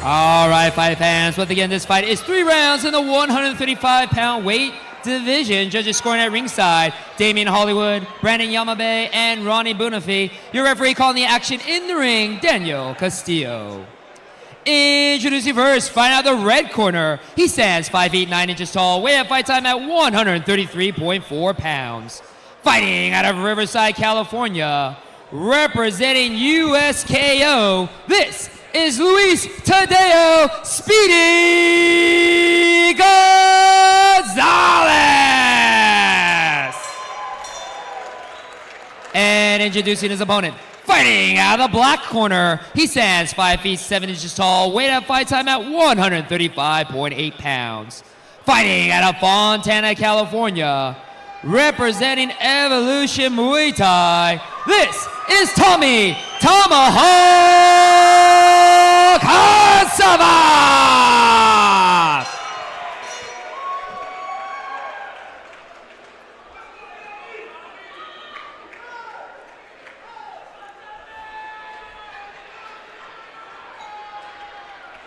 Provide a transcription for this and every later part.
All right, fight fans. Once again, this fight is 3 rounds in the 135-pound weight division. Judges scoring at ringside: Damian Hollywood, Brandon Yamabe, and Ronnie Bunafi. Your referee calling the action in the ring, Daniel Castillo. Introducing first, fighting out the red corner. He stands 5 feet 9 inches tall, weight at fight time at 133.4 pounds. Fighting out of Riverside, California, representing USKO, this is Luis Tadeo Speedy Gonzalez. And introducing his opponent, fighting out of the black corner, he stands 5 feet 7 inches tall, weight at fight time at 135.8 pounds. Fighting out of Fontana, California, representing Evolution Muay Thai, this is Tommy Tomahawk Heuansavath.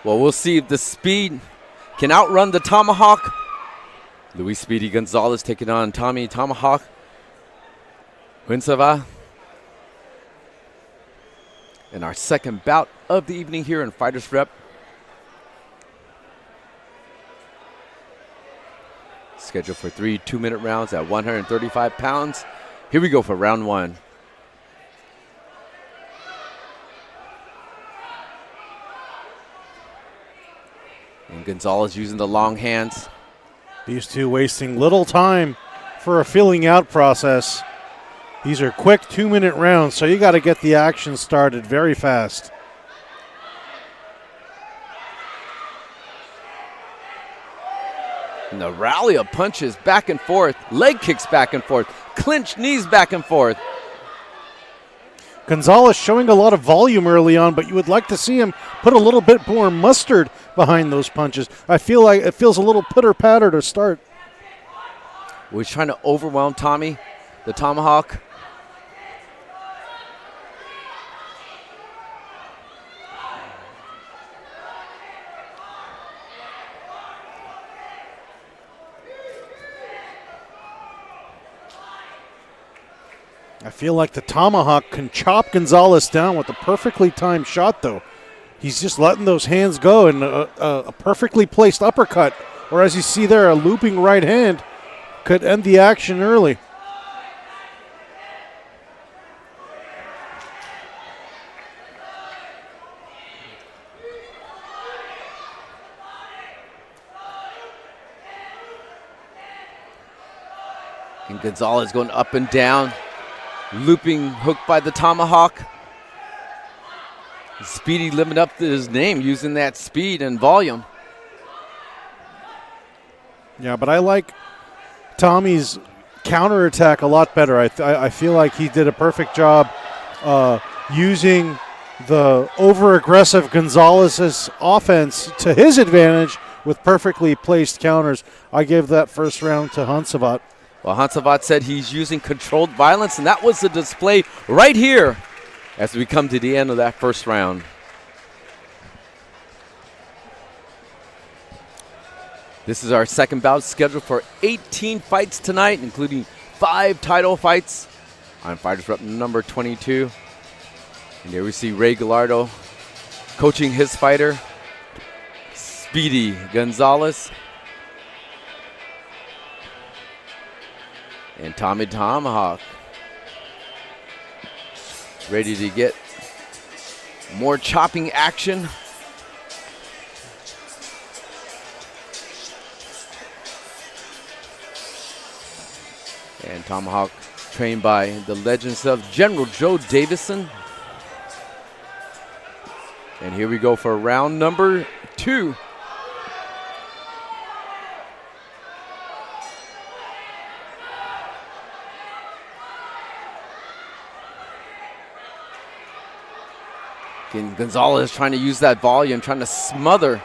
Well, we'll see if the speed can outrun the Tomahawk. Luis Speedy Gonzalez taking on Tommy Tomahawk Heuansavath in our second bout of the evening here in Fighters Rep. Scheduled for 3 2-minute rounds at 135 pounds. Here we go for round 1. And Gonzalez using the long hands. These two wasting little time for a filling out process. These are quick 2-minute rounds, so you got to get the action started very fast. And the rally of punches back and forth, leg kicks back and forth, clinch knees back and forth. Gonzalez showing a lot of volume early on, but you would like to see him put a little bit more mustard behind those punches. I feel like it feels a little pitter-patter to start. He's trying to overwhelm Tommy, the Tomahawk. I feel like the Tomahawk can chop Gonzalez down with a perfectly timed shot, though. He's just letting those hands go, and a perfectly placed uppercut, or as you see there, a looping right hand could end the action early. And Gonzalez going up and down. Looping hook by the Tomahawk. Speedy living up to his name, using that speed and volume. Yeah, but I like Tommy's counterattack a lot better. I feel like he did a perfect job using the over-aggressive Gonzalez's offense to his advantage with perfectly placed counters. I give that first round to Heuansavath. Well, Heuansavath said he's using controlled violence, and that was the display right here as we come to the end of that first round. This is our second bout, scheduled for 18 fights tonight, including 5 title fights. I'm Fighters Rep number 22. And there we see Ray Gallardo coaching his fighter, Speedy Gonzalez. And Tommy Tomahawk ready to get more chopping action. And Tomahawk trained by the legends of General Joe Davison. And here we go for round number 2. Again, Gonzalez trying to use that volume, trying to smother.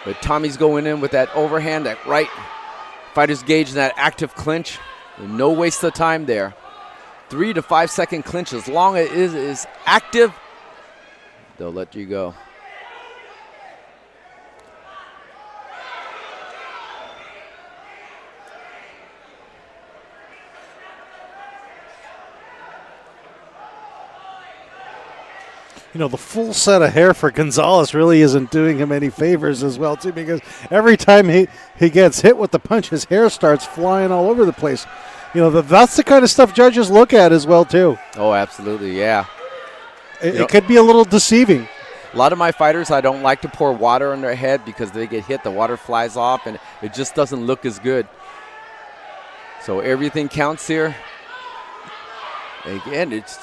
But Tommy's going in with that overhand, that right. Fighters gauge in that active clinch. No waste of time there. 3 to 5 second clinch. As long as it is active, they'll let you go. the full set of hair for Gonzalez really isn't doing him any favors as well, too, because every time he gets hit with the punch, his hair starts flying all over the place. That's the kind of stuff judges look at as well, too. Oh, absolutely, yeah. It could be a little deceiving. A lot of my fighters, I don't like to pour water on their head because they get hit, the water flies off, and it just doesn't look as good. So everything counts here. Again, it's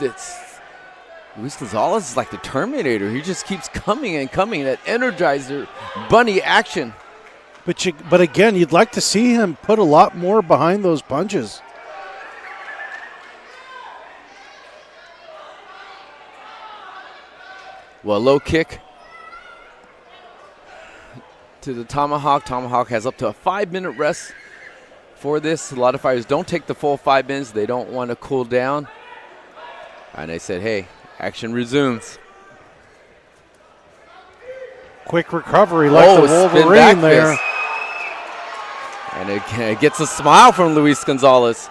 Luis Gonzalez is like the Terminator. He just keeps coming and coming. That Energizer bunny action. But again, you'd like to see him put a lot more behind those punches. Well, low kick to the tomahawk. Tomahawk has up to a 5-minute rest for this. A lot of fighters don't take the full 5 minutes. They don't want to cool down. And they said, hey, action resumes. Quick recovery like the Wolverine there. Fist. And it gets a smile from Luis Gonzalez.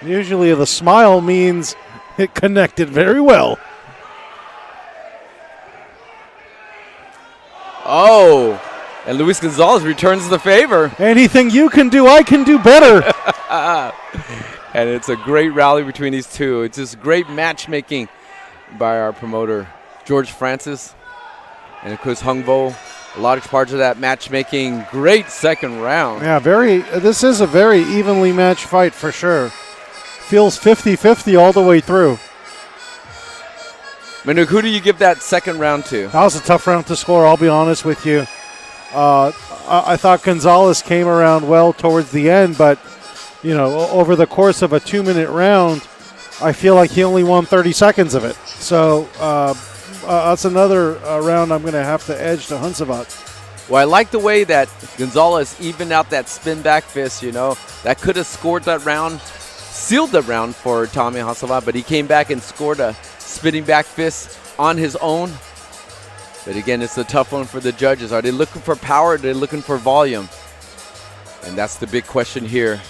Usually the smile means it connected very well. Oh, and Luis Gonzalez returns the favor. Anything you can do, I can do better. And it's a great rally between these two. It's just great matchmaking by our promoter, George Francis, and of course Hung Vo. A large part of that matchmaking. Great second round. Yeah, this is a very evenly matched fight for sure. Feels 50-50 all the way through. Manuk, who do you give that second round to? That was a tough round to score, I'll be honest with you. I thought Gonzalez came around well towards the end, but, over the course of a 2-minute round, I feel like he only won 30 seconds of it. So that's another round I'm going to have to edge to Heuansavath. Well, I like the way that Gonzalez evened out that spin back fist, That could have scored that round, sealed the round for Tommy Heuansavath, but he came back and scored a spinning back fist on his own. But again, it's a tough one for the judges. Are they looking for power or are they looking for volume? And that's the big question here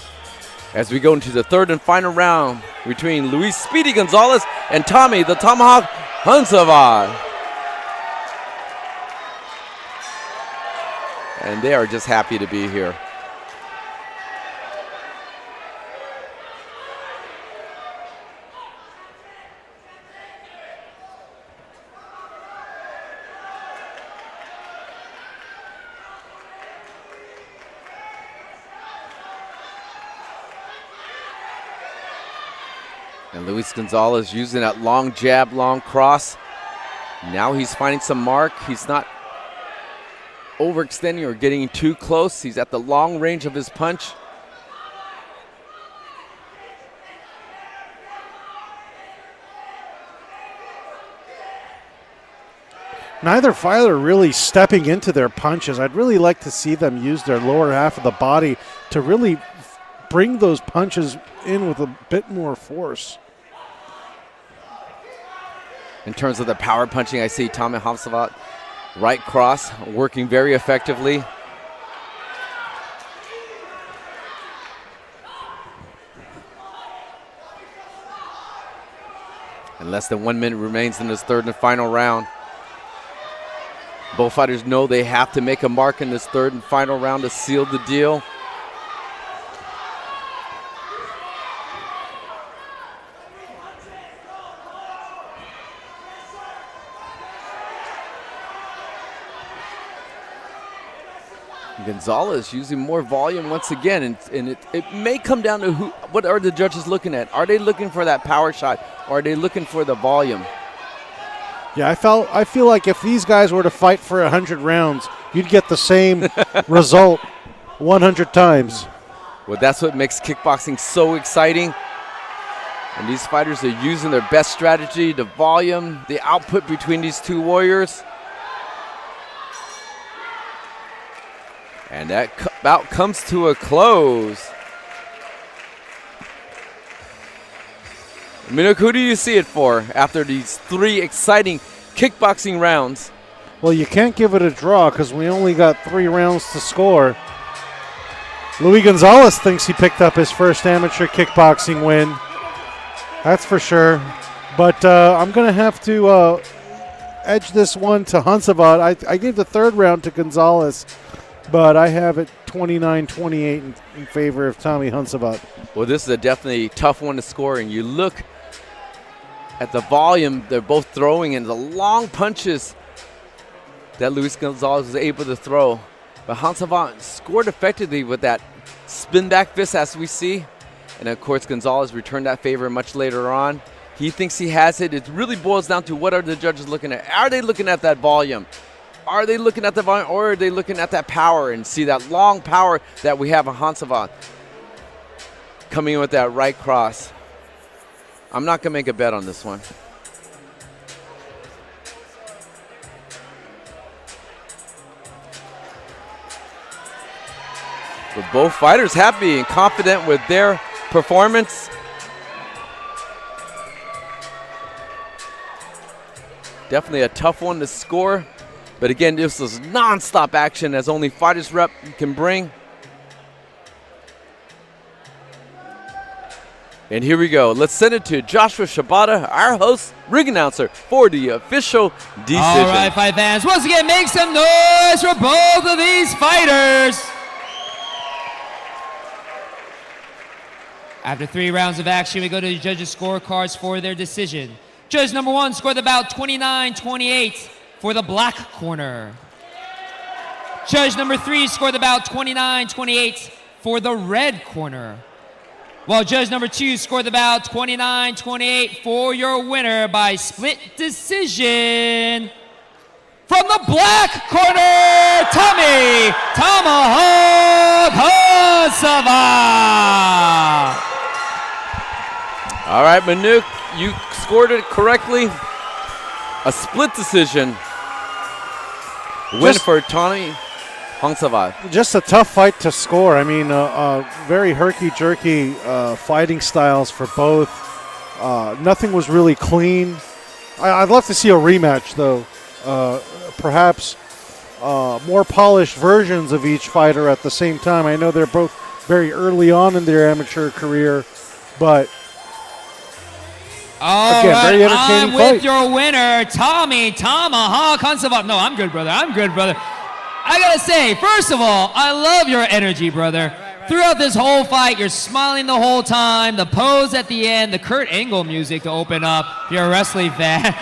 as we go into the third and final round between Luis Speedy Gonzalez and Tommy the Tomahawk Heuansavath. And they are just happy to be here. And Luis Gonzalez using that long jab, long cross. Now he's finding some mark. He's not overextending or getting too close. He's at the long range of his punch. Neither fighter really stepping into their punches. I'd really like to see them use their lower half of the body to really bring those punches in with a bit more force. In terms of the power punching, I see Tommy Heuansavath, right cross, working very effectively. And less than 1 minute remains in this third and final round. Both fighters know they have to make a mark in this third and final round to seal the deal. Gonzalez using more volume once again, and it may come down to what are the judges looking at? Are they looking for that power shot, or are they looking for the volume? Yeah, I feel like if these guys were to fight for 100 rounds, you'd get the same result 100 times. Well, that's what makes kickboxing so exciting. And these fighters are using their best strategy, the volume, the output between these two warriors. And that bout comes to a close. Minuk, who do you see it for after these three exciting kickboxing rounds? Well, you can't give it a draw because we only got 3 rounds to score. Luis Gonzalez thinks he picked up his first amateur kickboxing win. That's for sure. But I'm going to have to edge this one to Heuansavath. I gave the third round to Gonzalez, but I have it 29-28 in favor of Tommy Heuansavath. Well, this is a definitely tough one to score, and you look at the volume they're both throwing and the long punches that Luis Gonzalez was able to throw. But Heuansavath scored effectively with that spin back fist, as we see. And of course, Gonzalez returned that favor much later on. He thinks he has it. It really boils down to what are the judges looking at? Are they looking at that volume? Are they looking at the volume, or are they looking at that power and see that long power that we have on Heuansavath coming in with that right cross? I'm not going to make a bet on this one. But both fighters happy and confident with their performance. Definitely a tough one to score. But again, this was non-stop action as only FightersRep can bring. And here we go. Let's send it to Joshua Shibata, our host, ring announcer, for the official decision. All right, fight fans. Once again, make some noise for both of these fighters. After 3 rounds of action, we go to the judges' scorecards for their decision. Judge number 1 scored the bout 29-28 for the black corner. Judge number 3 scored the bout 29-28 for the red corner. While judge number 2 scored the bout 29-28 for your winner by split decision. From the black corner, Tommy Tomahawk Heuansavath. All right, Manuk, you scored it correctly. A split decision win for Tommy Heuansavath. Just a tough fight to score. I mean, very herky-jerky fighting styles for both. Nothing was really clean. I'd love to see a rematch, though. Perhaps more polished versions of each fighter at the same time. I know they're both very early on in their amateur career, but again, very entertaining I'm fight. with your winner, Tommy Tomahawk Heuansavath. No, I'm good, brother. I'm good, brother. I gotta say, first of all, I love your energy, brother. Throughout this whole fight, you're smiling the whole time. The pose at the end, the Kurt Angle music to open up. If you're a wrestling fan.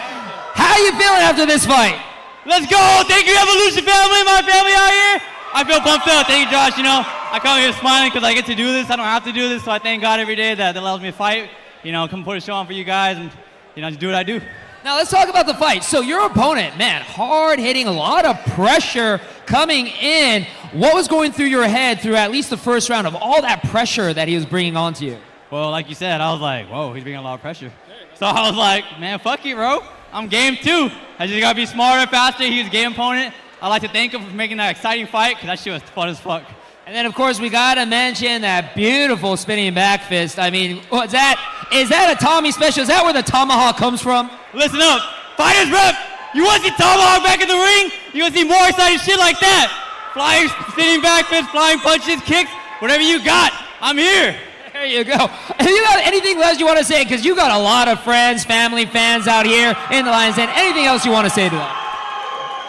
How you feeling after this fight? Let's go! Thank you, Evolution family, my family out here. I feel pumped up. Thank you, Josh. You know, I come here smiling because I get to do this. I don't have to do this, so I thank God every day that allows me to fight. You know, come put a show on for you guys and, you know, just do what I do. Now let's talk about the fight. So your opponent, man, hard hitting, a lot of pressure coming in. What was going through your head through at least the first round of all that pressure that he was bringing onto you? Well, like you said, I was like, whoa, he's bringing a lot of pressure. So I was like, man, fuck it, bro. I'm game 2. I just got to be smarter, faster. He was a game opponent. I'd like to thank him for making that exciting fight because that shit was fun as fuck. And then, of course, we got to mention that beautiful spinning back fist. I mean, is that a Tommy special? Is that where the tomahawk comes from? Listen up. FightersRep, you want to see Tomahawk back in the ring? You want to see more exciting shit like that? Flying, spinning back fist, flying punches, kicks, whatever you got, I'm here. There you go. Have you got anything else you want to say? Because you got a lot of friends, family, fans out here in the Lions Den. Anything else you want to say to them?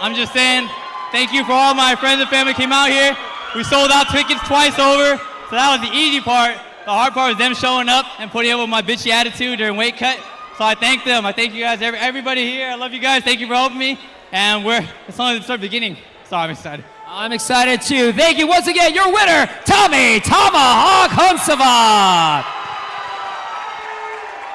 I'm just saying, thank you for all my friends and family came out here. We sold out tickets twice over, so that was the easy part. The hard part was them showing up and putting up with my bitchy attitude during weight cut. So I thank them. I thank you guys, everybody here. I love you guys. Thank you for helping me. And it's only the beginning, so I'm excited. I'm excited too. Thank you once again. Your winner, Tommy Tomahawk Heuansavath.